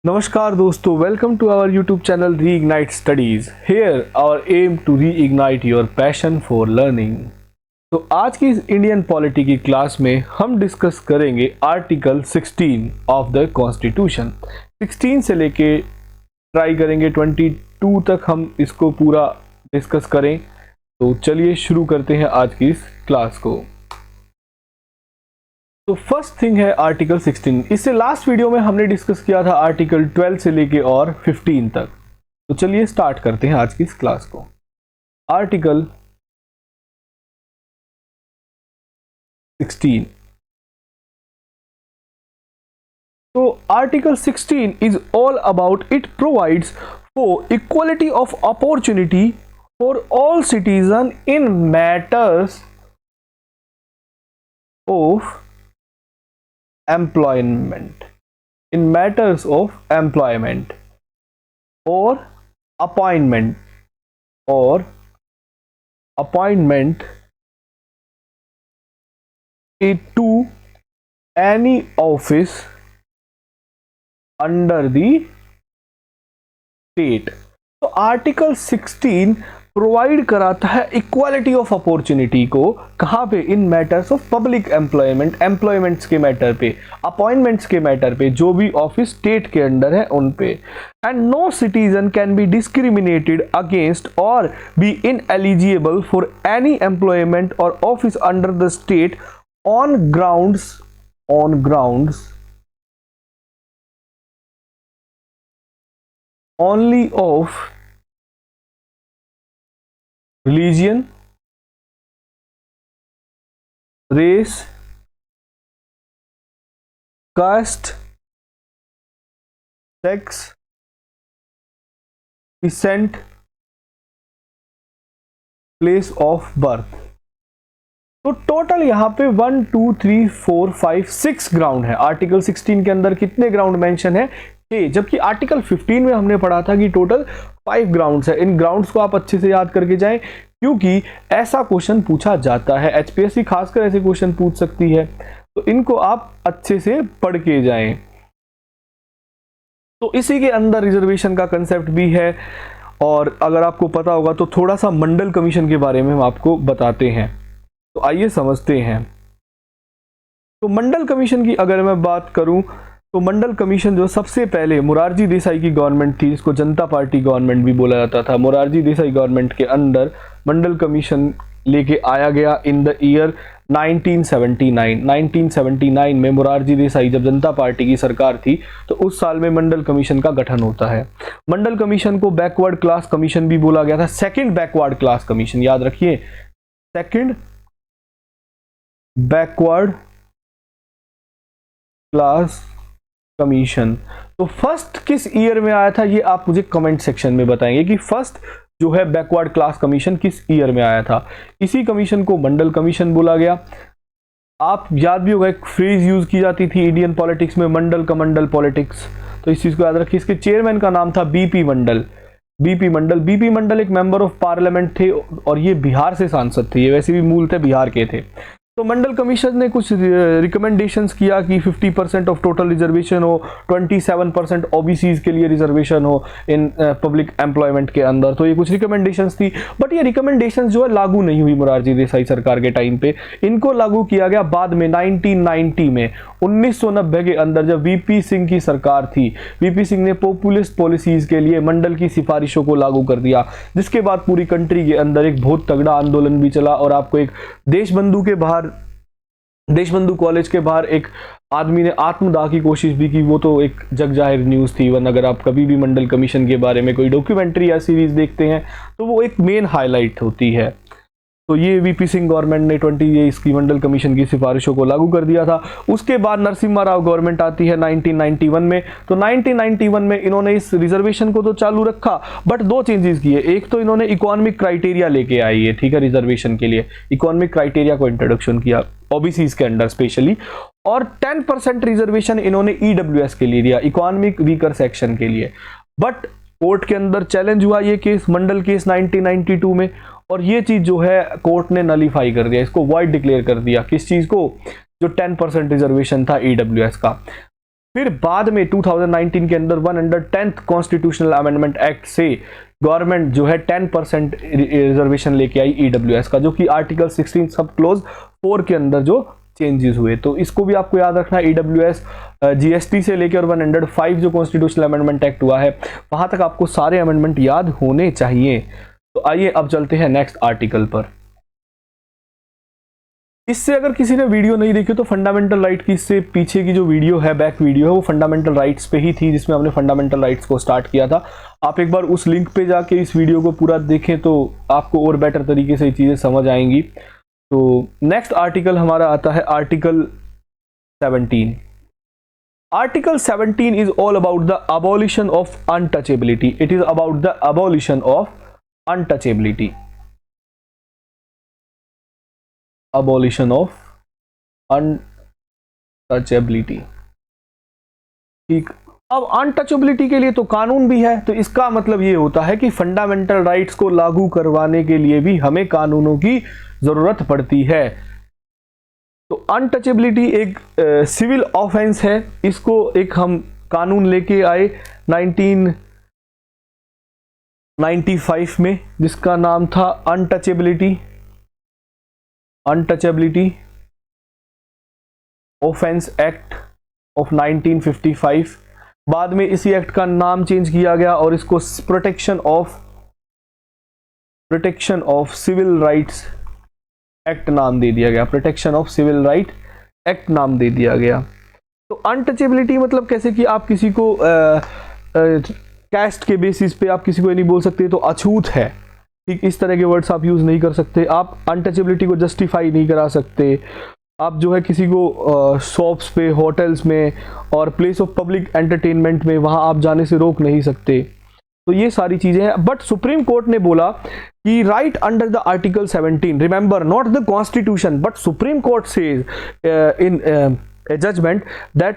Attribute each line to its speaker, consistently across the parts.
Speaker 1: नमस्कार दोस्तों, welcome to our YouTube channel reignite studies. Here our aim to reignite your passion for learning. तो आज की इस इंडियन पॉलिटी की क्लास में हम डिस्कस करेंगे आर्टिकल 16 ऑफ द कॉन्स्टिट्यूशन। 16 से लेके ट्राई करेंगे 22 तक हम इसको पूरा डिस्कस करें। तो चलिए शुरू करते हैं आज की इस क्लास को। तो फर्स्ट थिंग है आर्टिकल 16। इससे लास्ट वीडियो में हमने डिस्कस किया था आर्टिकल 12 से लेके और 15 तक। तो चलिए स्टार्ट करते हैं आज की इस क्लास को। आर्टिकल 16। तो article 16 is all about, it provides for equality of opportunity for all citizen in matters of employment, in matters of employment or appointment to any office under the state। तो article 16 provide कराता है equality of opportunity को। कहां पे? In matters of public employment, employments के matter पे, appointments के matter पे, जो भी ऑफिस स्टेट के अंडर है उन पे। And no citizen can be discriminated against और be ineligible for any employment और office under the state on grounds only of religion, race, caste, sex, descent, place of birth। तो total यहाँ पे 1 2 3 4 5 6 ground है। Article 16 के अंदर कितने ground mention है? 6, जबकि आर्टिकल 15 में हमने पढ़ा था कि टोटल 5 ग्राउंड्स है। इन ग्राउंड्स को आप अच्छे से याद करके जाएं, क्योंकि ऐसा क्वेश्चन पूछा जाता है। एचपीएससी खासकर ऐसे क्वेश्चन पूछ सकती है, तो इनको आप अच्छे से पढ़ के जाएं। तो इसी के अंदर रिजर्वेशन का कंसेप्ट भी है, और अगर आपको पता होगा तो थोड़ा सा मंडल कमीशन के बारे में हम आपको बताते हैं। तो आइए समझते हैं। तो मंडल कमीशन की अगर मैं बात करूं, तो मंडल कमीशन जो सबसे पहले मोरारजी देसाई की गवर्नमेंट थी, इसको जनता पार्टी गवर्नमेंट भी बोला जाता था। मोरारजी देसाई गवर्नमेंट के अंदर मंडल कमीशन लेके आया गया इन द ईयर 1979। 1979 में मोरारजी देसाई जब जनता पार्टी की सरकार थी, तो उस साल में मंडल कमीशन का गठन होता है। मंडल कमीशन को बैकवर्ड क्लास कमीशन भी बोला गया था। सेकेंड बैकवर्ड क्लास कमीशन, याद रखिए, सेकेंड बैकवर्ड क्लास कमीशन। तो फर्स्ट किस ईयर में आया था, ये आप मुझे कमेंट सेक्शन में बताएंगे कि फर्स्ट जो है बैकवर्ड क्लास कमीशन किस ईयर में आया था। इसी कमीशन को मंडल कमीशन बोला गया। आप याद भी होगा, एक फ्रेज यूज की जाती थी इंडियन पॉलिटिक्स में, मंडल का मंडल पॉलिटिक्स। तो इस चीज को याद रखिए। इसके चेयरमैन का नाम था बीपी मंडल। बीपी मंडल एक मेंबर ऑफ पार्लियामेंट थे, और ये बिहार से सांसद थे। ये वैसे भी मूलतः बिहार के थे। तो मंडल कमीशन ने कुछ रिकमेंडेशंस किया कि 50% ऑफ टोटल रिजर्वेशन हो, 27% ओबीसीज के लिए रिजर्वेशन हो इन पब्लिक एम्प्लॉयमेंट के अंदर। तो ये कुछ रिकमेंडेशंस थी, बट ये रिकमेंडेशंस जो है लागू नहीं हुई मोरारजी देसाई सरकार के टाइम पे। इनको लागू किया गया बाद में 1990 में। 1990 के अंदर जब वीपी सिंह की सरकार थी, वीपी सिंह ने पॉपुलिस्ट पॉलिसीज के लिए मंडल की सिफारिशों को लागू कर दिया, जिसके बाद पूरी कंट्री के अंदर एक बहुत तगड़ा आंदोलन भी चला। और आपको एक देशबंधु कॉलेज के बाहर एक आदमी ने आत्मदाह की कोशिश भी की। वो तो एक जग जाहिर न्यूज़ थी। वन अगर आप कभी भी मंडल कमीशन के बारे में कोई डॉक्यूमेंट्री या सीरीज देखते हैं, तो वो एक मेन हाईलाइट होती है। तो ये वीपी सिंह गवर्नमेंट ने 20 इसकी मंडल कमीशन की सिफारिशों को लागू कर दिया था। उसके बाद नरसिम्हा राव गवर्नमेंट आती है 1991 में। तो 1991 में इन्होंने इस रिजर्वेशन को तो चालू रखा, बट 2 चेंजेस किए। एक तो इन्होंने इकोनॉमिक क्राइटेरिया लेके आई है, ठीक है, रिजर्वेशन के लिए इकोनॉमिक क्राइटेरिया को इंट्रोडक्शन किया ओबीसीज के अंडर स्पेशली। और 10% रिजर्वेशन इन्होंने ईडब्ल्यूएस के लिए दिया, इकोनॉमिक वीकर सेक्शन के लिए। बट कोर्ट के अंदर चैलेंज हुआ ये केस, मंडल केस 1992 में, और ये चीज जो है कोर्ट ने नलीफाई कर दिया, इसको वॉइड डिक्लेयर कर दिया। किस चीज को? जो 10% रिजर्वेशन था ईडब्ल्यूएस का। फिर बाद में 2019 के अंदर 110th कॉन्स्टिट्यूशनल अमेंडमेंट एक्ट से गवर्नमेंट जो है 10% रिजर्वेशन लेके आई ईडब्ल्यूएस का, जो कि आर्टिकल 16 सब क्लोज 4 के अंदर जो चेंजेस हुए। तो इसको भी आपको याद रखना, ईडब्ल्यूएस जीएसटी से लेकर 105 जो कॉन्स्टिट्यूशनल अमेंडमेंट एक्ट हुआ है वहां तक आपको सारे अमेंडमेंट याद होने चाहिए। तो आइए अब चलते हैं नेक्स्ट आर्टिकल पर। इससे अगर किसी ने वीडियो नहीं देखी तो फंडामेंटल राइट की इससे पीछे की जो वीडियो है, बैक वीडियो है, वो फंडामेंटल राइट्स पे ही थी, जिसमें हमने फंडामेंटल राइट्स को स्टार्ट किया था। आप एक बार उस लिंक पे जाके इस वीडियो को पूरा देखें तो आपको और बेटर तरीके से ये चीज़ें समझ आएंगी। तो नेक्स्ट आर्टिकल हमारा आता है article 17। Article 17 is all about the abolition of untouchability. It is about the abolition of untouchability. abolition of untouchability। ठीक, अब अनटचेबिलिटी के लिए तो कानून भी है, तो इसका मतलब ये होता है कि फंडामेंटल राइट्स को लागू करवाने के लिए भी हमें कानूनों की जरूरत पड़ती है। तो अनटचेबिलिटी एक सिविल ऑफेंस है, इसको एक हम कानून लेके आए 1995 में, जिसका नाम था अनटचेबिलिटी ऑफेंस एक्ट ऑफ 1955। बाद में इसी एक्ट का नाम चेंज किया गया और इसको protection of civil rights act नाम दे दिया गया। Protection of civil right act नाम दे दिया गया। तो अनटचेबिलिटी मतलब कैसे कि आप किसी को कैस्ट के बेसिस पे आप किसी को नहीं बोल सकते तो अछूत है, ठीक, इस तरह के वर्ड्स आप यूज नहीं कर सकते। आप अनटचेबिलिटी को जस्टिफाई नहीं करा सकते। आप जो है किसी को शॉप्स पे, होटल्स में और प्लेस ऑफ पब्लिक एंटरटेनमेंट में वहां आप जाने से रोक नहीं सकते। तो ये सारी चीजें हैं। बट सुप्रीम कोर्ट ने बोला कि right under the article 17, remember not the constitution but supreme court says in a judgment that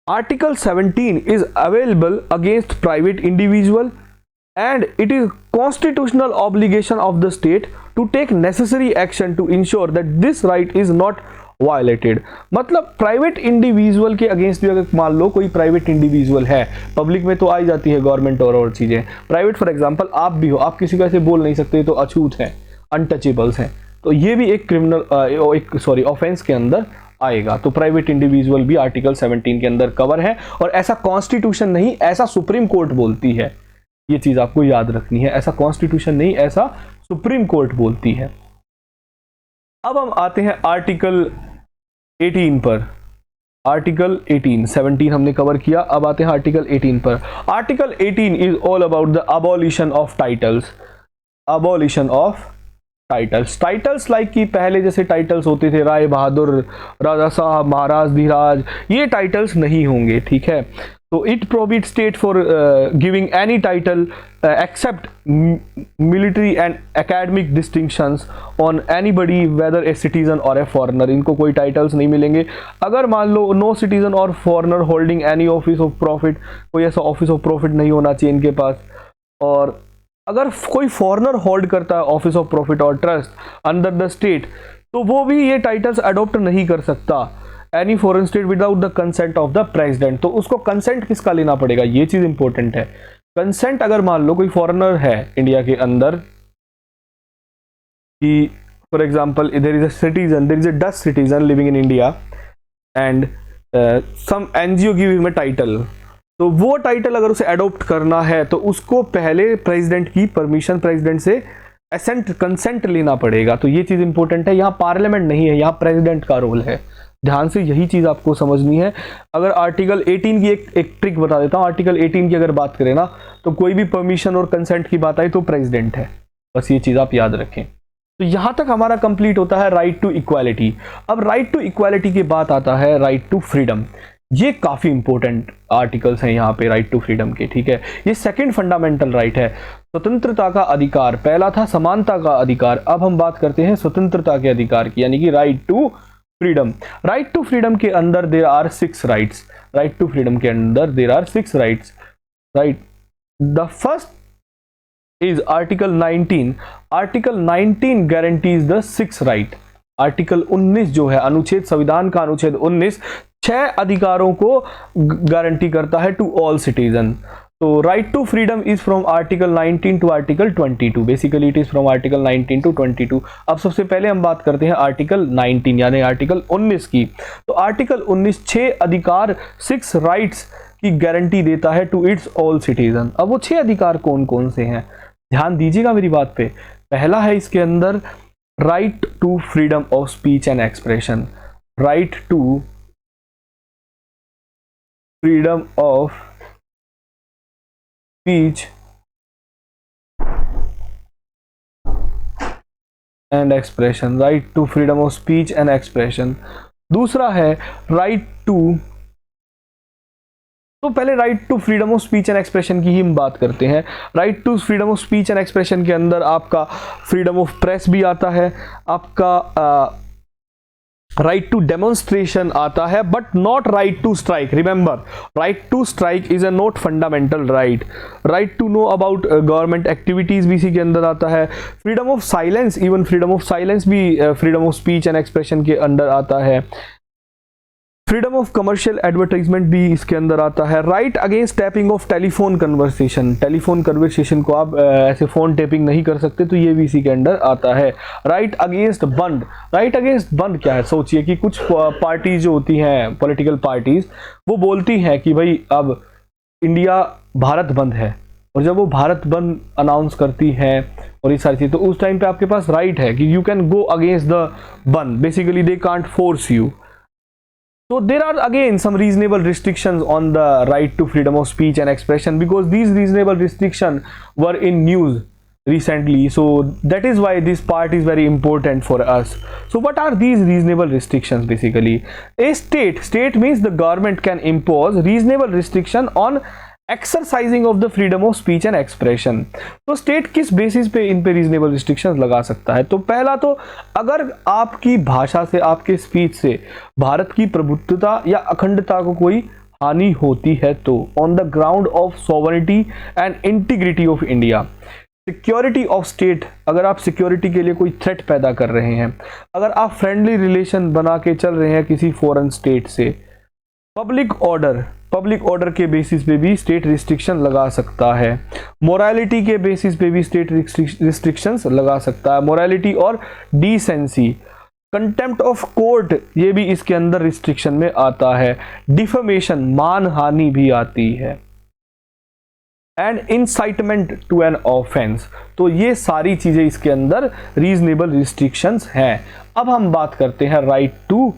Speaker 1: Article 17 is available against private individual and it is constitutional obligation of the state to take necessary action to ensure that this right is not violated। मतलब private individual के against भी अगर मान लो कोई private individual है, public में तो आई जाती है गवर्नमेंट और चीजें, प्राइवेट फॉर एग्जांपल आप भी हो, आप किसी को ऐसे बोल नहीं सकते तो अछूत हैं, अनटचेबल्स हैं, तो ये भी एक क्रिमिनल ऑफेंस के अंदर आएगा। तो प्राइवेट इंडिविजुअल भी आर्टिकल 17 के अंदर कवर है और ऐसा कॉन्स्टिट्यूशन नहीं, ऐसा सुप्रीम कोर्ट बोलती है। ये चीज आपको याद रखनी है, ऐसा कॉन्स्टिट्यूशन नहीं, ऐसा सुप्रीम कोर्ट बोलती है। अब हम आते हैं आर्टिकल 18 पर। आर्टिकल 18, 17 हमने कवर किया, अब आते हैं आर्टिकल 18 पर। Article 18 is all about the abolition of titles. Abolition of titles like कि पहले जैसे टाइटल्स होते थे राय बहादुर, राजा साहब, महाराज धीराज, ये टाइटल्स नहीं होंगे, ठीक है। तो it prohibit state for giving any title except military and academic distinctions on anybody whether a citizen or a foreigner. इनको कोई टाइटल्स नहीं मिलेंगे अगर मान लो नो सिटीजन और foreigner holding any office of profit, कोई ऐसा ऑफिस ऑफ प्रॉफिट नहीं होना चाहिए इनके पास। और अगर कोई फॉरेनर होल्ड करता है ऑफिस ऑफ प्रॉफिट और ट्रस्ट अंडर द स्टेट तो वो भी ये टाइटल्स अडॉप्ट नहीं कर सकता any foreign state without the consent of the president. तो उसको कंसेंट किसका लेना पड़ेगा, ये चीज इंपॉर्टेंट है। कंसेंट अगर मान लो कोई फॉरेनर है इंडिया के अंदर कि for example there is a citizen, there is a Dutch citizen living in India and some NGO give him a title, तो वो टाइटल अगर उसे अडॉप्ट करना है तो उसको पहले प्रेसिडेंट की परमिशन, प्रेसिडेंट से एसेंट कंसेंट लेना पड़ेगा। तो ये चीज इंपॉर्टेंट है, यहाँ पार्लियामेंट नहीं है, यहाँ प्रेसिडेंट का रोल है। ध्यान से यही चीज आपको समझनी है। अगर आर्टिकल 18 की एक ट्रिक बता देता हूँ, आर्टिकल 18 की अगर बात करें ना तो कोई भी परमिशन और कंसेंट की बात आई तो प्रेसिडेंट है, बस ये चीज आप याद रखें। तो यहां तक हमारा कंप्लीट होता है राइट टू इक्वालिटी। अब राइट टू इक्वालिटी के बाद आता है राइट टू फ्रीडम। ये काफी इंपॉर्टेंट आर्टिकल्स हैं यहाँ पे राइट टू फ्रीडम के, ठीक है। ये सेकंड फंडामेंटल राइट है। स्वतंत्रता का अधिकार, पहला था समानता का अधिकार, अब हम बात करते हैं स्वतंत्रता के अधिकार की, यानी कि right to freedom. Right to freedom के अंदर there are 6 rights. Right to freedom के अंदर there are 6 rights, right. The first is article 19। Article 19 guarantees the 6 right. Article 19 जो है अनुच्छेद, संविधान का अनुच्छेद 19 6 अधिकारों को गारंटी करता है टू ऑल सिटीजन। तो right to freedom is from article 19 to article 22, basically it is from article 19 to 22। अब सबसे पहले हम बात करते हैं आर्टिकल 19 यानी आर्टिकल 19 की। तो आर्टिकल 19 6 अधिकार 6 राइट्स की गारंटी देता है टू इट्स ऑल सिटीजन। अब वो 6 अधिकार कौन कौन से हैं, ध्यान दीजिएगा मेरी बात पे। पहला है इसके अंदर right to freedom of speech and expression, right to freedom of speech and expression, right to freedom of speech and expression. दूसरा है राइट टू, तो पहले right to freedom of speech and expression की ही हम बात करते हैं। Right to freedom of speech and expression के अंदर आपका फ्रीडम ऑफ प्रेस भी आता है, आपका राइट टू डेमोन्स्ट्रेशन आता है, but not right to strike. Remember, right to strike is a not fundamental right. Right to know about government activities भी इसी के अंदर आता है। Freedom of silence, even freedom of silence भी freedom of speech and expression के अंदर आता है। फ्रीडम ऑफ कमर्शियल एडवर्टाइजमेंट भी इसके अंदर आता है। Right against tapping of telephone conversation, telephone conversation को आप ऐसे फोन टैपिंग नहीं कर सकते, तो ये भी इसी के अंदर आता है। राइट अगेंस्ट बंद, राइट अगेंस्ट बंद क्या है, सोचिए कि कुछ पार्टीज जो होती हैं, पॉलिटिकल पार्टीज, वो बोलती हैं कि भाई अब इंडिया भारत बंद है, और जब वो भारत बंद अनाउंस करती है और ये सारी चीज, तो उस टाइम पे आपके पास राइट है कि you can go against the bandh, basically they can't force you. So there are again some reasonable restrictions on the right to freedom of speech and expression, because these reasonable restrictions were in news recently, so that is why this part is very important for us. So what are these reasonable restrictions? Basically, a state means the government can impose reasonable restriction on exercising of the freedom of speech and expression. तो state किस basis पे इन पे reasonable restrictions लगा सकता है? तो पहला तो अगर आपकी भाषा से, आपके स्पीच से भारत की प्रभुत्वता या अखंडता को कोई हानि होती है, तो on the ground of sovereignty and integrity of India, security of state, अगर आप सिक्योरिटी के लिए कोई थ्रेट पैदा कर रहे हैं, अगर आप फ्रेंडली रिलेशन बना के चल रहे हैं किसी फॉरेन स्टेट से, पब्लिक ऑर्डर के बेसिस पे भी स्टेट रिस्ट्रिक्शन लगा सकता है, मोरालिटी के बेसिस पे भी स्टेट रिस्ट्रिक्शंस लगा सकता है, मोरालिटी और डिसेंसी, कंटेम्प्ट ऑफ कोर्ट, ये भी इसके अंदर रिस्ट्रिक्शन में आता है, डिफेमेशन, मानहानि भी आती है, and incitement to an offence. तो ये सारी चीजें इसके अंदर रीजनेबल रिस्ट्रिक्शंस हैं। अब हम बात करते हैं राइट टू,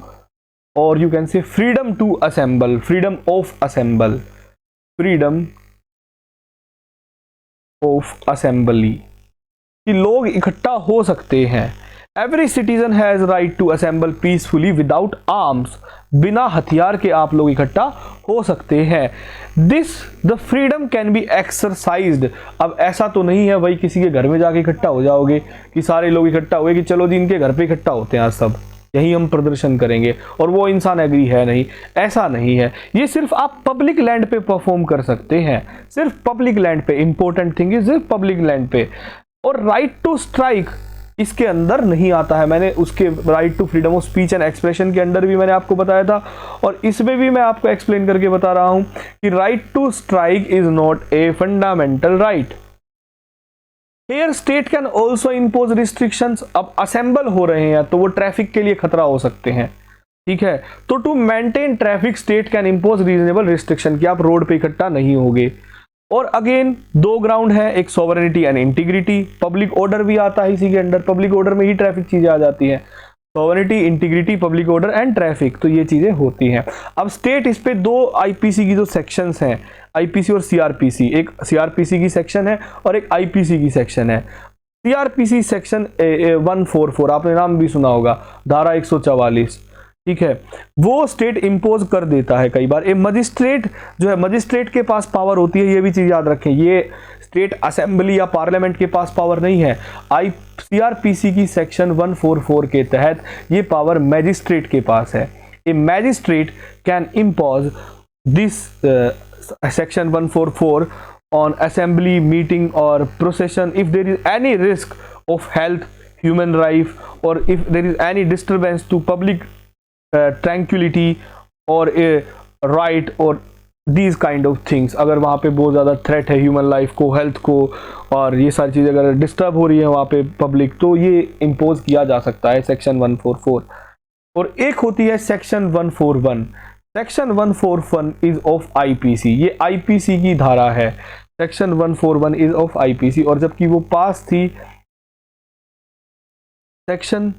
Speaker 1: और you can say freedom to assemble, freedom of assemble, freedom of assembly, कि लोग इकट्ठा हो सकते हैं। Every citizen has right to assemble peacefully without arms, बिना हथियार के आप लोग इकट्ठा हो सकते हैं। This the freedom can be exercised. अब ऐसा तो नहीं है भाई किसी के घर में जाके इकट्ठा हो जाओगे, कि सारे लोग इकट्ठा हुए कि चलो जी इनके घर पे इकट्ठा होते हैं आज सब, यही हम प्रदर्शन करेंगे, और वो इंसान एग्री है नहीं, ऐसा नहीं है। ये सिर्फ आप पब्लिक लैंड पे परफॉर्म कर सकते हैं, सिर्फ पब्लिक लैंड पे, इंपॉर्टेंट थिंग इज सिर्फ पब्लिक लैंड पे। और राइट टू स्ट्राइक इसके अंदर नहीं आता है। मैंने उसके right to freedom of speech and expression के अंदर भी मैंने आपको बताया था, और इसमें भी मैं आपको एक्सप्लेन करके बता रहा हूं कि right to strike is not a fundamental right. Here state can also impose restrictions। अब असेंबल हो रहे हैं तो वो ट्रैफिक के लिए खतरा हो सकते हैं, ठीक है, तो to maintain traffic state can impose reasonable restriction, कि आप रोड पे इकट्ठा नहीं होगे। और अगेन दो ग्राउंड है, एक sovereignty and integrity, public order भी आता है इसी के अंडर, पब्लिक ऑर्डर में ही ट्रैफिक चीजें आ जाती हैं, sovereignty, integrity, public order and traffic, तो ये चीजें होती हैं। अब स्टेट इस पे दो आईपीसी की जो सेक्शंस हैं, आईपीसी और सीआरपीसी, एक सीआरपीसी की सेक्शन है और एक आईपीसी की सेक्शन है। सीआरपीसी सेक्शन 144, आपने नाम भी सुना होगा, धारा 144, ठीक है, वो स्टेट इंपोज कर देता है कई बार। ए मजिस्ट्रेट जो है, मजिस्ट्रेट के पास पावर होती है, ये भी चीज याद रखें, ये स्टेट असेंबली या पार्लियामेंट के पास पावर नहीं है। सीआरपीसी की सेक्शन 144 के तहत ये पावर मैजिस्ट्रेट के पास है। A magistrate can impose this section 144 on assembly, meeting or procession if there is any risk of health, human life, or if there is any disturbance to public tranquility और ए right और these kind of things, अगर वहाँ पे बहुत ज़्यादा threat है human life को, health को, और ये सारी चीज़ें अगर डिस्टर्ब हो रही है वहाँ पे पब्लिक, तो ये इम्पोज किया जा सकता है सेक्शन 144। और एक होती है section 141। Section 141 is of IPC, ये आईपीसी की धारा है। सेक्शन 141 इज ऑफ आईपीसी, और जबकि वो पास थी सेक्शन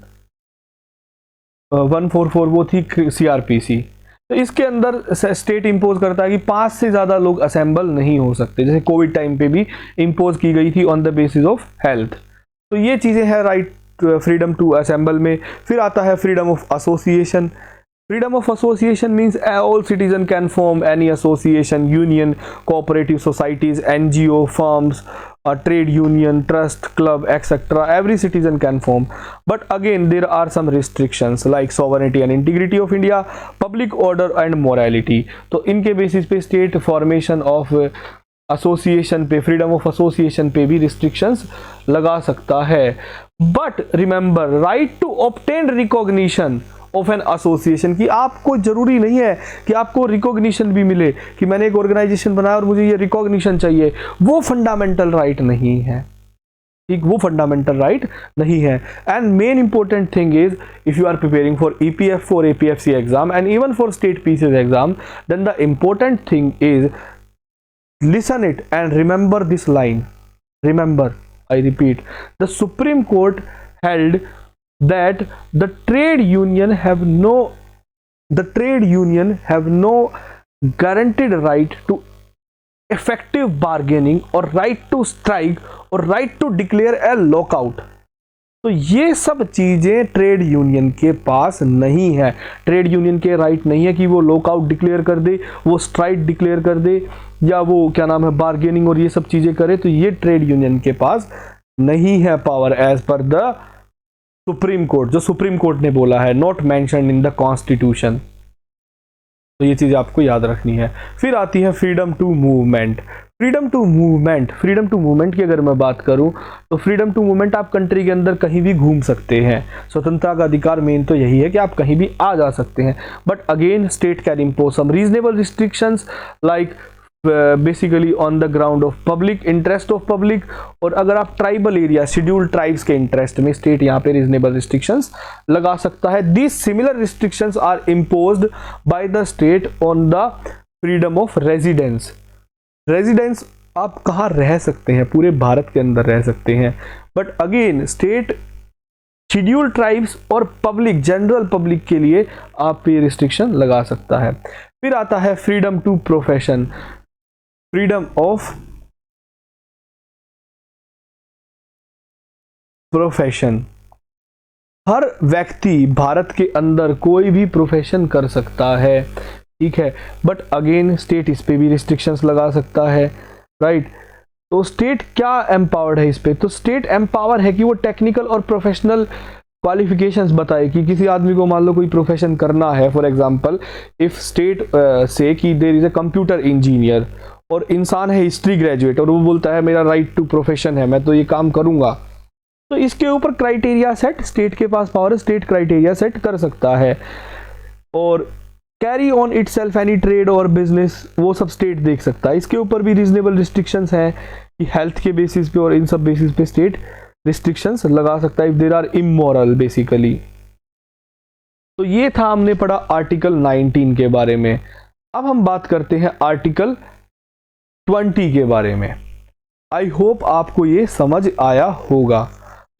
Speaker 1: 144 वो थी सीआरपीसी। तो इसके अंदर स्टेट इंपोज करता है कि 5 से ज़्यादा लोग असेंबल नहीं हो सकते, जैसे कोविड टाइम पे भी इंपोज की गई थी on the basis of health. तो ये चीज़ें हैं राइट फ्रीडम टू असेंबल में। फिर आता है freedom of association. Freedom of association means all citizen can form any association, union, cooperative societies, NGO, firms, trade union, trust, club, etc. Every citizen can form, but again there are some restrictions like sovereignty and integrity of India, public order and morality. तो इनके basis पे state formation of association पे, freedom of association पे भी restrictions लगा सकता है। But remember right to obtain recognition of an association, की आपको जरूरी नहीं है कि आपको रिकॉग्निशन भी मिले, कि मैंने एक ऑर्गेनाइजेशन बनाया और मुझे ये रिकॉग्निशन चाहिए, वो फंडामेंटल राइट नहीं है। ठीक, वो फंडामेंटल राइट नहीं है। And main important thing is if you are preparing for EPF for APFC exam and even for state PCS exam, then the important thing is listen it and remember this line. Remember, I repeat, the Supreme Court held that the trade union have no guaranteed right to effective bargaining or right to strike or right to declare a lockout. तो ये सब चीजें trade union के पास नहीं है। Trade union के right नहीं है कि वो लॉकआउट डिक्लेयर कर दे, वो स्ट्राइक डिक्लेयर कर दे, या वो क्या नाम है बार्गेनिंग और ये सब चीजें करे। तो ये ट्रेड यूनियन के पास नहीं है power as per the supreme court, जो सुप्रीम कोर्ट ने बोला है, not mentioned in the constitution. तो ये चीज आपको याद रखनी है। फिर आती है freedom to movement. Freedom to movement की अगर मैं बात करूं तो फ्रीडम टू मूवमेंट, आप कंट्री के अंदर कहीं भी घूम सकते हैं। स्वतंत्रता का अधिकार मेन तो यही है कि आप कहीं भी आ जा सकते हैं। But again state can impose some reasonable restrictions like basically on the ground of public interest of public. और अगर आप ट्राइबल एरिया, शेड्यूल्ड ट्राइब्स के इंटरेस्ट में स्टेट यहाँ पे रीजनेबल रिस्ट्रिक्शंस लगा सकता है। This similar restrictions are imposed by the state on the freedom of residence. Residence आप कहाँ रह सकते हैं, पूरे भारत के अंदर रह सकते हैं। But again state scheduled tribes और पब्लिक, जनरल पब्लिक के लिए आप ये रिस्ट्रिक्शन लगा सकता है। फिर आता है freedom to profession. Freedom of profession, हर व्यक्ति भारत के अंदर कोई भी प्रोफेशन कर सकता है, ठीक है। बट अगेन स्टेट इस पे भी रिस्ट्रिक्शंस लगा सकता है, राइट। तो स्टेट क्या एम्पावर्ड है इस पे, तो स्टेट एम्पावर है कि वो टेक्निकल और प्रोफेशनल क्वालिफिकेशंस बताए कि किसी आदमी को मान लो कोई प्रोफेशन करना है। For example if state say कि there is a computer engineer और इंसान है हिस्ट्री ग्रेजुएट और वो बोलता है मेरा राइट टू प्रोफेशन है, मैं तो ये काम करूंगा, तो इसके ऊपर क्राइटेरिया सेट, स्टेट के पास पावर है, स्टेट क्राइटेरिया सेट कर सकता है। और carry on itself any trade और बिजनेस, वो सब स्टेट देख सकता है। इसके ऊपर भी रीजनेबल रिस्ट्रिक्शंस हैं कि हेल्थ के बेसिस पे और इन सब बेसिस पे स्टेट रिस्ट्रिक्शंस लगा सकता है if there are immoral basically. तो ये था, हमने पढ़ा आर्टिकल 19 के बारे में। अब हम बात करते हैं आर्टिकल 20 के बारे में। आई होप आपको ये समझ आया होगा।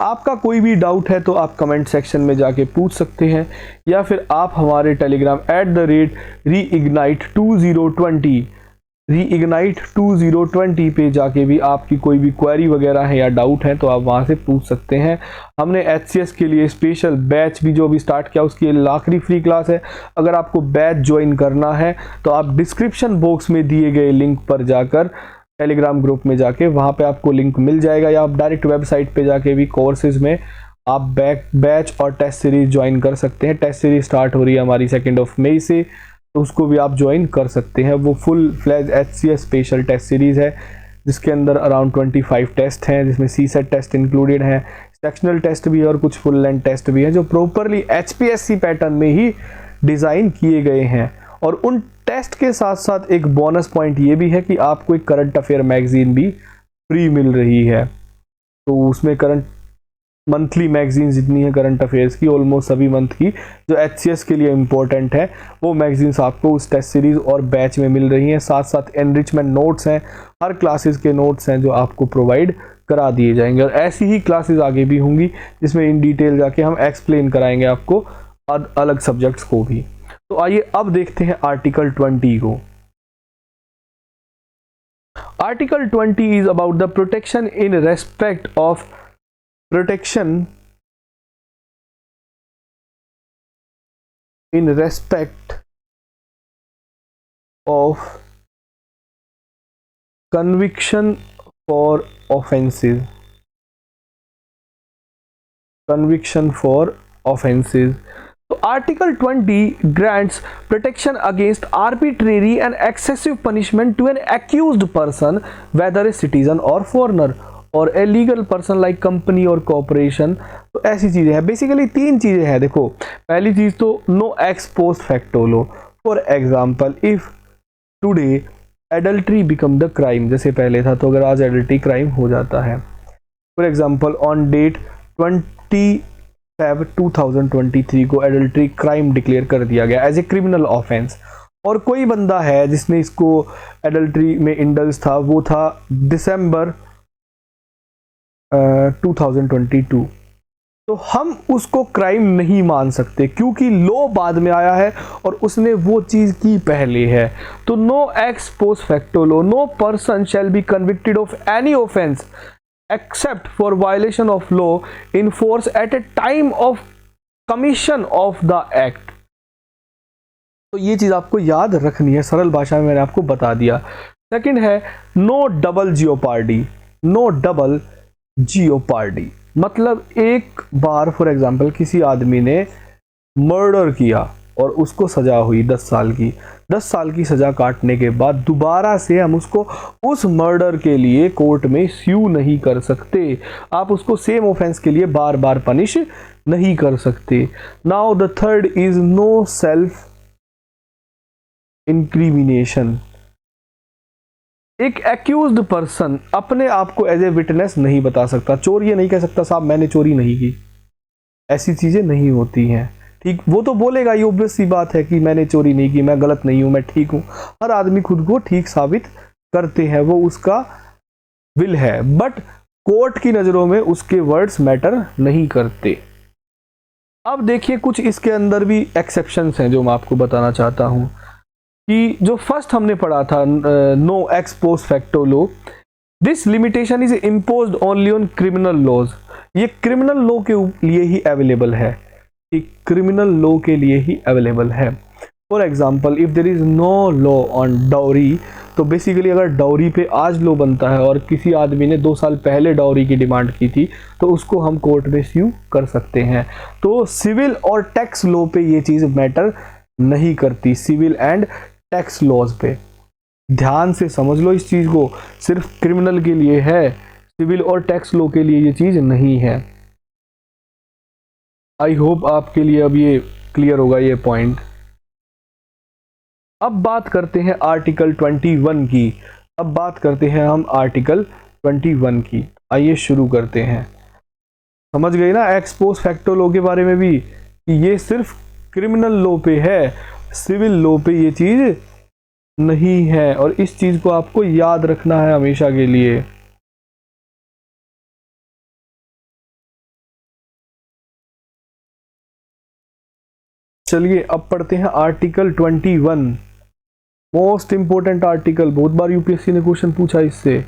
Speaker 1: आपका कोई भी डाउट है तो आप कमेंट सेक्शन में जाके पूछ सकते हैं, या फिर आप हमारे टेलीग्राम @reignite2020 पे जाके भी आपकी कोई भी क्वेरी वगैरह है या डाउट है तो आप वहाँ से पूछ सकते हैं। हमने HCS के लिए स्पेशल बैच भी जो अभी स्टार्ट किया, उसकी आखिरी फ्री क्लास है। अगर आपको बैच ज्वाइन करना है तो आप डिस्क्रिप्शन बॉक्स में दिए गए लिंक पर जाकर टेलीग्राम ग्रुप में जाके वहाँ पे आपको लिंक मिल जाएगा, या आप डायरेक्ट वेबसाइट पे जाके भी कोर्सेज में आप बैच और टेस्ट सीरीज ज्वाइन कर सकते हैं। टेस्ट सीरीज स्टार्ट हो रही है हमारी 2 मई से, तो उसको भी आप ज्वाइन कर सकते हैं। वो full fledged HCS special test series है जिसके अंदर अराउंड 25 टेस्ट हैं, जिसमें CSET टेस्ट इंक्लूडेड हैं, सेक्शनल टेस्ट भी है और कुछ फुल लेंथ टेस्ट भी हैं जो प्रॉपरली HPSC पैटर्न में ही डिज़ाइन किए गए हैं। और उन टेस्ट के साथ साथ एक बोनस पॉइंट ये भी है कि आपको एक करंट अफेयर मैगजीन भी फ्री मिल रही है। तो उसमें करंट मंथली मैगजीन जितनी है करंट अफेयर्स की, ऑलमोस्ट सभी मंथ की जो HCS के लिए इंपॉर्टेंट है, वो मैगजीन्स आपको उस टेस्ट सीरीज और बैच में मिल रही हैं। साथ साथ एनरिचमेंट नोट्स हैं, हर क्लासेस के नोट्स हैं जो आपको प्रोवाइड करा दिए जाएंगे। और ऐसी ही क्लासेस आगे भी होंगी जिसमें इन डिटेल जाके हम एक्सप्लेन कराएंगे आपको अलग सब्जेक्ट्स को भी। तो आइए अब देखते हैं आर्टिकल 20 को। Article 20 is about the protection in respect of protection in respect of conviction for offenses, तो article 20 grants protection against arbitrary and excessive punishment to an accused person whether a citizen or foreigner और a legal person like company और corporation. तो ऐसी चीजें हैं, basically 3 चीजें हैं। देखो, पहली चीज तो no ex post facto law. For example if today adultery become the crime, जैसे पहले था तो अगर आज एडल्ट्री क्राइम हो जाता है। फॉर एग्जांपल ऑन डेट 20/7/2023 को एडल्ट्री क्राइम डिक्लेयर कर दिया गया एज ए क्रिमिनल ऑफेंस। और कोई बंदा है जिसने इसको एडल्ट्री में इंडल्ज था, वो था दिसंबर 2022, तो हम उसको क्राइम नहीं मान सकते क्योंकि लॉ बाद में आया है और उसने वो चीज की पहले है। तो no ex post facto law, no person shall be convicted of any offence except for violation of law in force at a time of commission of the act. तो ये चीज आपको याद रखनी है, सरल भाषा में मैंने आपको बता दिया। सेकंड है no double jeopardy. No double jeopardy मतलब एक बार फॉर एग्जांपल किसी आदमी ने मर्डर किया और उसको सजा हुई 10 साल की। 10 साल की सजा काटने के बाद दोबारा से हम उसको उस मर्डर के लिए कोर्ट में स्यू नहीं कर सकते। आप उसको सेम ऑफेंस के लिए बार बार पनिश नहीं कर सकते। Now the third is no self incrimination. एक एक्यूज्ड पर्सन अपने आप को एज ए विटनेस नहीं बता सकता। चोर ये नहीं कह सकता साहब मैंने चोरी नहीं की, ऐसी चीजें नहीं होती हैं। ठीक, वो तो बोलेगा, ये ऑब्वियस सी बात है कि मैंने चोरी नहीं की, मैं गलत नहीं हूं, मैं ठीक हूं। हर आदमी खुद को ठीक साबित करते हैं, वो उसका विल है, बट कोर्ट की नजरों में उसके वर्ड्स मैटर नहीं करते। अब देखिए कुछ इसके अंदर भी एक्सेप्शंस हैं जो मैं आपको बताना चाहता हूं कि जो फर्स्ट हमने पढ़ा था no ex post facto law, this limitation is imposed only on criminal laws. ये क्रिमिनल लॉ के लिए ही अवेलेबल है, क्रिमिनल लॉ के लिए ही अवेलेबल है। For example if there is no law on dowry, तो बेसिकली अगर डाउरी पे आज लॉ बनता है और किसी आदमी ने 2 साल पहले डाउरी की डिमांड की थी तो उसको हम कोर्ट में स्यू कर सकते हैं। तो सिविल और टैक्स लॉ पे ये चीज मैटर नहीं करती, सिविल एंड टैक्स लॉज पे। ध्यान से समझ लो इस चीज को, सिर्फ क्रिमिनल के लिए है, सिविल और टैक्स लॉ के लिए ये चीज नहीं है। आई होप आपके लिए अब ये क्लियर होगा ये पॉइंट। अब बात करते हैं आर्टिकल 21 की। अब बात करते हैं हम आर्टिकल 21 की। आइए शुरू करते हैं। समझ गए ना एक्स पोस्ट फैक्टो लॉ के बारे में भी, कि ये सिर्फ क्रिमिनल लॉ पे है, सिविल लॉ पे ये चीज नहीं है, और इस चीज को आपको याद रखना है हमेशा के लिए। चलिए अब पढ़ते हैं आर्टिकल 21, मोस्ट इंपोर्टेंट आर्टिकल। बहुत बार यूपीएससी ने क्वेश्चन पूछा इससे।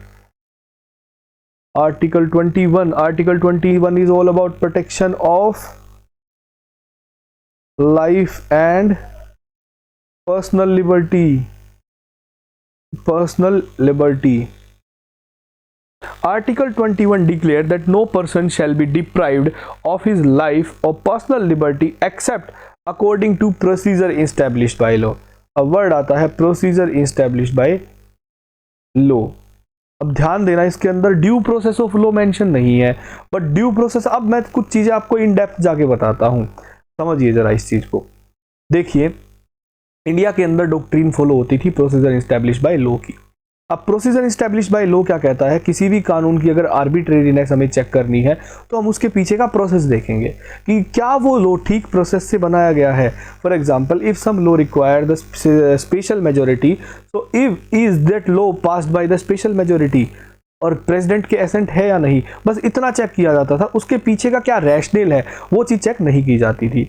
Speaker 1: Article 21, article 21 is all about protection of life and personal liberty. Article 21 declared that no person shall be deprived of his life or personal liberty except according to procedure established by law। अब word आता है procedure established by law। अब ध्यान देना, इसके अंदर due process of law mention नहीं है, बट ड्यू प्रोसेस, अब मैं कुछ चीजें आपको इन डेप्थ जाके बताता हूं, समझिए जरा इस चीज को। देखिए इंडिया के अंदर डॉक्ट्रिन फॉलो होती थी प्रोसीजर इस्टेब्लिश बाय लॉ की। अब प्रोसीजर इस्टेब्लिश बाय लॉ क्या कहता है, किसी भी कानून की अगर आर्बिट्रेरीनेस हमें चेक करनी है तो हम उसके पीछे का प्रोसेस देखेंगे कि क्या वो लॉ ठीक प्रोसेस से बनाया गया है। For example, if some law require the special majority, so if is that law passed by the special majority, और प्रेसिडेंट के एसेंट है या नहीं, बस इतना चेक किया जाता था। उसके पीछे का क्या रैशनल है वो चीज़ चेक नहीं की जाती थी।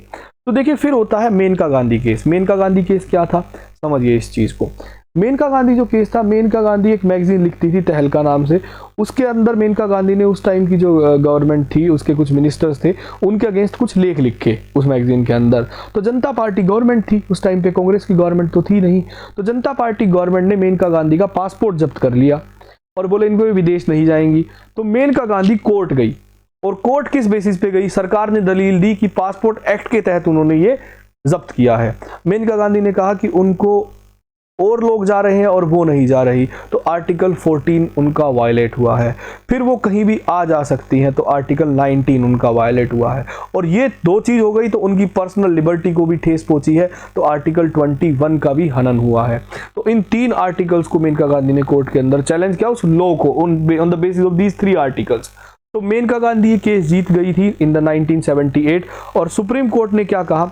Speaker 1: तो देखिए, फिर होता है मेनका गांधी केस। मेनका गांधी केस क्या था, समझिए इस चीज़ को। मेनका गांधी जो केस था, मेनका गांधी एक मैगजीन लिखती थी तहलका नाम से। उसके अंदर मेनका गांधी ने उस टाइम की जो गवर्नमेंट थी, उसके कुछ मिनिस्टर्स थे, उनके अगेंस्ट कुछ लेख लिखे उस मैगजीन के अंदर। तो जनता पार्टी गवर्नमेंट थी उस टाइम पे, कांग्रेस की गवर्नमेंट तो थी नहीं। तो जनता पार्टी गवर्नमेंट ने मेनका गांधी का पासपोर्ट जब्त कर लिया और बोले इनको विदेश नहीं जाएंगी। तो मेनका गांधी कोर्ट गई, और कोर्ट किस बेसिस पे गई, सरकार ने दलील दी कि पासपोर्ट एक्ट के तहत उन्होंने ये जब्त किया है। मेनका गांधी ने कहा कि उनको और लोग जा रहे हैं और वो नहीं जा रही, तो आर्टिकल 14 उनका वायलेट हुआ है। फिर वो कहीं भी आ जा सकती हैं, तो आर्टिकल 19 उनका वायलेट हुआ है। और ये दो चीज़ हो गई तो उनकी पर्सनल लिबर्टी को भी ठेस पहुंची है, तो आर्टिकल 21 का भी हनन हुआ है। तो इन 3 आर्टिकल्स को मेनका गांधी ने कोर्ट के अंदर चैलेंज किया, उस लॉ को, on the basis of these 3 articles. तो मेनका गांधी ये केस जीत गई थी इन द 1978। और सुप्रीम कोर्ट ने क्या कहा,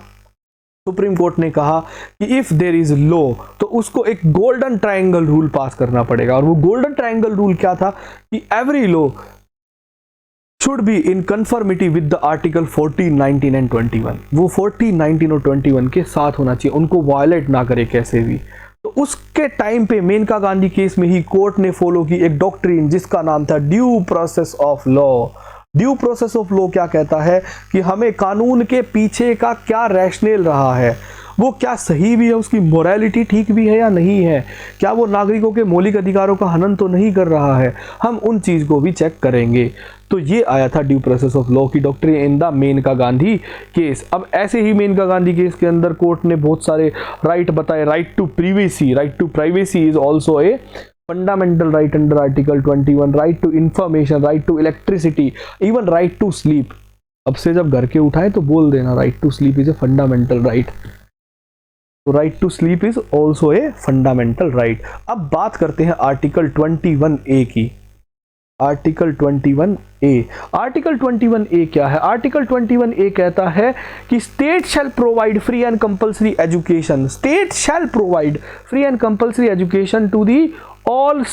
Speaker 1: सुप्रीम कोर्ट ने कहा कि इफ देयर इज लॉ, तो उसको एक गोल्डन ट्रायंगल रूल पास करना पड़ेगा। और वो गोल्डन ट्रायंगल रूल क्या था कि every law should be in conformity with the article 14, 19 and 21। वो 14, 19 और 21 के साथ होना चाहिए, उनको वायलेट ना करे कैसे भी। तो उसके टाइम पे मेनका गांधी केस में ही कोर्ट ने फॉलो की एक डॉक्ट्रिन जिसका नाम था due process of law. Due process of law क्या कहता है कि हमें कानून के पीछे का क्या रैशनल रहा है, वो क्या सही भी है, उसकी मोरालिटी ठीक भी है या नहीं है, क्या वो नागरिकों के मौलिक अधिकारों का हनन तो नहीं कर रहा है, हम उन चीज़ को भी चेक करेंगे। तो ये आया था ड्यू प्रोसेस ऑफ लॉ की doctrine in the Maneka Gandhi case. अब ऐसे ही मेनका गांधी केस के अंदर कोर्ट ने बहुत सारे राइट बताए। Right to privacy, right to privacy is also a fundamental right under article 21, right to information, right to electricity, even right to sleep। अब से जब घर के उठाए तो बोल देना right to sleep is a fundamental right। तो right to sleep is also a fundamental right। अब बात करते हैं आर्टिकल 21A की। आर्टिकल 21A, आर्टिकल 21A क्या है? आर्टिकल 21A कहता है कि state shall provide free and compulsory education, state shall provide free and compulsory education to the all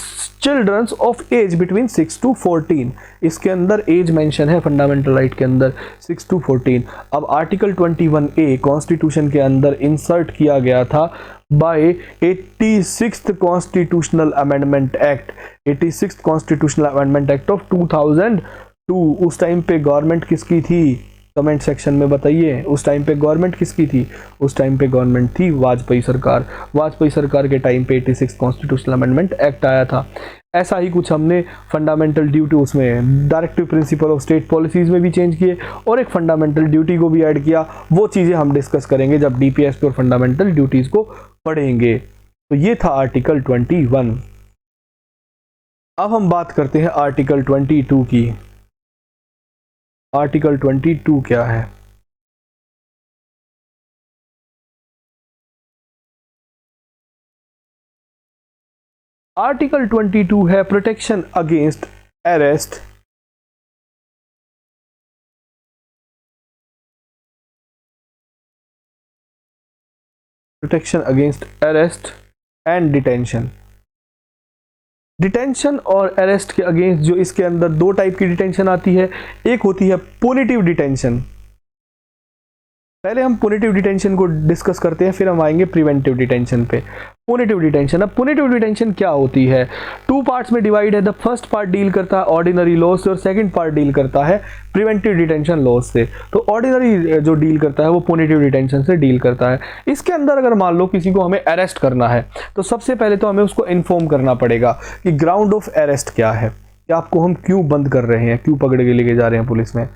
Speaker 1: childrens of age between 6 to 14। इसके अंदर एज मेंशन है fundamental right के अंदर 6 to 14। अब आर्टिकल 21A कॉन्स्टिट्यूशन के अंदर इंसर्ट किया गया था by 86th constitutional amendment act, 86th constitutional amendment act of 2002। उस टाइम पे गवर्नमेंट किसकी थी? कमेंट सेक्शन में बताइए, उस टाइम पे गवर्नमेंट किसकी थी? उस टाइम पे गवर्नमेंट थी वाजपेयी सरकार। वाजपेयी सरकार के टाइम पे 86 कॉन्स्टिट्यूशनल अमेंडमेंट एक्ट आया था। ऐसा ही कुछ हमने फंडामेंटल ड्यूटी, उसमें directive principle of state policies में भी चेंज किए और एक फंडामेंटल ड्यूटी को भी ऐड किया। वो चीज़ें हम डिस्कस करेंगे जब डीपीएसपी और फंडामेंटल ड्यूटीज को पढ़ेंगे। तो ये था आर्टिकल 21। अब हम बात करते हैं आर्टिकल 22 की। आर्टिकल 22 क्या है? आर्टिकल 22 है protection against arrest, protection against arrest and detention. Detention और अरेस्ट के अगेंस्ट जो इसके अंदर 2 टाइप की डिटेंशन आती है। एक होती है पुनिटिव डिटेंशन। पहले हम पुनिटिव डिटेंशन को डिस्कस करते हैं, फिर हम आएंगे प्रिवेंटिव डिटेंशन पे। पुनिटिव डिटेंशन, अब पुनिटिव डिटेंशन क्या होती है? 2 पार्ट्स में डिवाइड है। द फर्स्ट पार्ट डील करता है ऑर्डिनरी लॉ से और सेकंड पार्ट डील करता है प्रिवेंटिव डिटेंशन लॉ से। तो ऑर्डिनरी जो डील करता है वो पुनिटिव डिटेंशन से डील करता है। इसके अंदर अगर मान लो किसी को हमें अरेस्ट करना है तो सबसे पहले तो हमें उसको इन्फॉर्म करना पड़ेगा कि ग्राउंड ऑफ अरेस्ट क्या है, कि आपको हम क्यों बंद कर रहे हैं, क्यों पकड़ के लेके जा रहे हैं पुलिस में।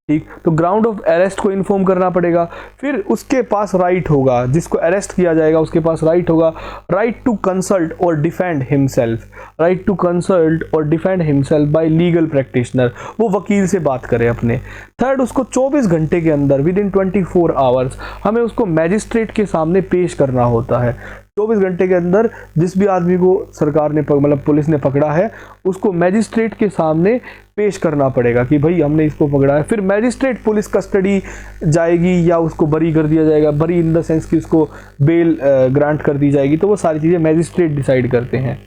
Speaker 1: ठीक, तो ग्राउंड ऑफ अरेस्ट को इन्फॉर्म करना पड़ेगा। फिर उसके पास राइट होगा, जिसको अरेस्ट किया जाएगा उसके पास राइट होगा, राइट टू कंसल्ट और defend himself, right to consult और defend himself by legal practitioner, वो वकील से बात करे अपने। थर्ड, उसको 24 घंटे के अंदर विद इन 24 आवर्स हमें उसको मैजिस्ट्रेट के सामने पेश करना होता है। 24 घंटे के अंदर जिस भी आदमी को सरकार ने मतलब पुलिस ने पकड़ा है उसको मैजिस्ट्रेट के सामने पेश करना पड़ेगा कि भाई हमने इसको पकड़ा है। फिर मैजिस्ट्रेट पुलिस कस्टडी जाएगी या उसको बरी कर दिया जाएगा, बरी इन द सेंस कि उसको बेल ग्रांट कर दी जाएगी, तो वो सारी चीज़ें मैजिस्ट्रेट डिसाइड करते हैं।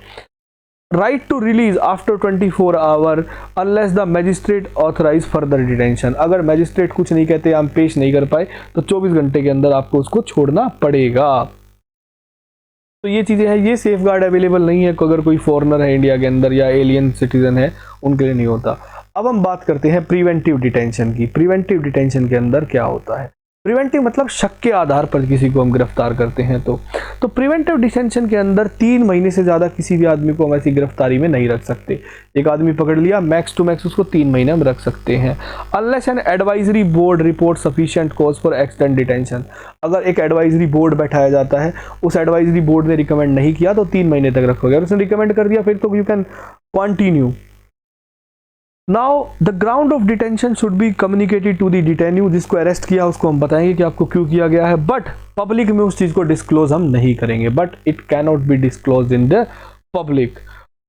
Speaker 1: Right to release after 24 hour unless the magistrate authorise further detention, अगर मैजिस्ट्रेट कुछ नहीं कहते, हम पेश नहीं कर पाए, तो 24 घंटे के अंदर आपको उसको छोड़ना पड़ेगा। तो ये चीज़ें हैं, ये सेफ गार्ड अवेलेबल नहीं है अगर कोई फॉरेनर है इंडिया के अंदर या एलियन सिटीजन है उनके लिए नहीं होता। अब हम बात करते हैं प्रिवेंटिव डिटेंशन की। प्रिवेंटिव डिटेंशन के अंदर क्या होता है? प्रिवेंटिव मतलब शक के आधार पर किसी को हम गिरफ्तार करते हैं। तो प्रिवेंटिव डिटेंशन के अंदर 3 महीने से ज़्यादा किसी भी आदमी को हम ऐसी गिरफ्तारी में नहीं रख सकते। एक आदमी पकड़ लिया, मैक्स टू मैक्स उसको 3 महीने हम रख सकते हैं, unless an advisory board report sufficient cause for extend detention. अगर एक एडवाइजरी बोर्ड बैठाया जाता है, उस एडवाइजरी बोर्ड ने रिकमेंड नहीं किया तो 3 महीने तक रखोगे, अगर उसने रिकमेंड कर दिया फिर तो you can continue. Now the ground of detention should be communicated to the detenu, जिसको अरेस्ट किया उसको हम बताएंगे कि आपको क्यों किया गया है, बट पब्लिक में उस चीज को डिस्क्लोज हम नहीं करेंगे, but it can not be disclose in the public.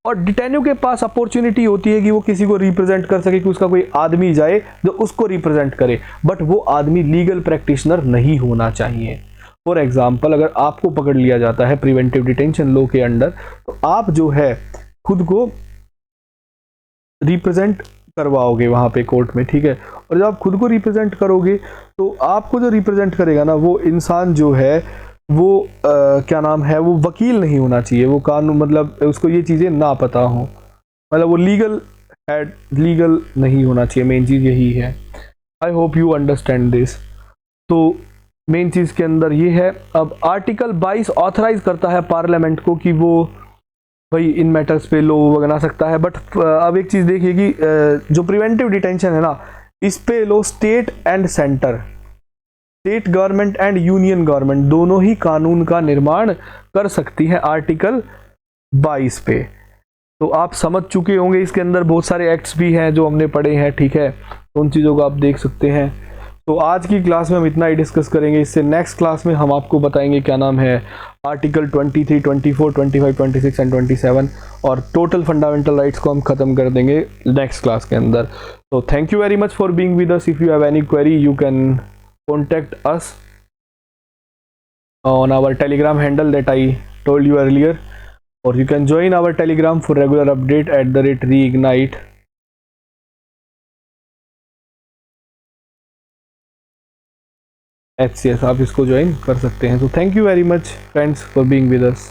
Speaker 1: और डिटेन्यू के पास अपॉर्चुनिटी होती है कि वो किसी को रिप्रेजेंट कर सके, कि उसका कोई आदमी जाए जो उसको रिप्रेजेंट करे, बट वो आदमी लीगल प्रैक्टिशनर नहीं होना चाहिए। फॉर एग्जाम्पल, अगर आपको पकड़ लिया जाता है प्रिवेंटिव डिटेंशन लॉ के अंडर, तो आप जो है खुद को रिप्रेजेंट करवाओगे वहां पे कोर्ट में, ठीक है। और जब आप खुद को रिप्रेजेंट करोगे तो आपको जो रिप्रेजेंट करेगा ना, वो इंसान जो है वो क्या नाम है, वो वकील नहीं होना चाहिए, वो कानून मतलब उसको ये चीज़ें ना पता हो, मतलब वो लीगल नहीं होना चाहिए। मेन चीज़ यही है। I hope you understand this. तो मेन चीज़ के अंदर ये है। अब आर्टिकल 22 ऑथराइज करता है पार्लियामेंट को कि वो भाई इन मैटर्स पे लो बना सकता है, बट अब एक चीज़ देखिए कि जो प्रिवेंटिव डिटेंशन है ना, इस पे लो state and centre, state government and union government दोनों ही कानून का निर्माण कर सकती है आर्टिकल 22 पे। तो आप समझ चुके होंगे, इसके अंदर बहुत सारे एक्ट्स भी हैं जो हमने पढ़े हैं, ठीक है, तो उन चीज़ों को आप देख सकते हैं। तो आज की क्लास में हम इतना ही डिस्कस करेंगे। इससे नेक्स्ट क्लास में हम आपको बताएंगे क्या नाम है आर्टिकल 23, 24, 25, 26 एंड 27 और टोटल फंडामेंटल राइट्स को हम खत्म कर देंगे नेक्स्ट क्लास के अंदर। तो thank you very much for being with us. If you have any query you can contact us on our telegram handle that I told you earlier, or you can join our telegram for regular update at @reignite HCS। आप इसको join कर सकते हैं। तो thank you very much friends for being with us.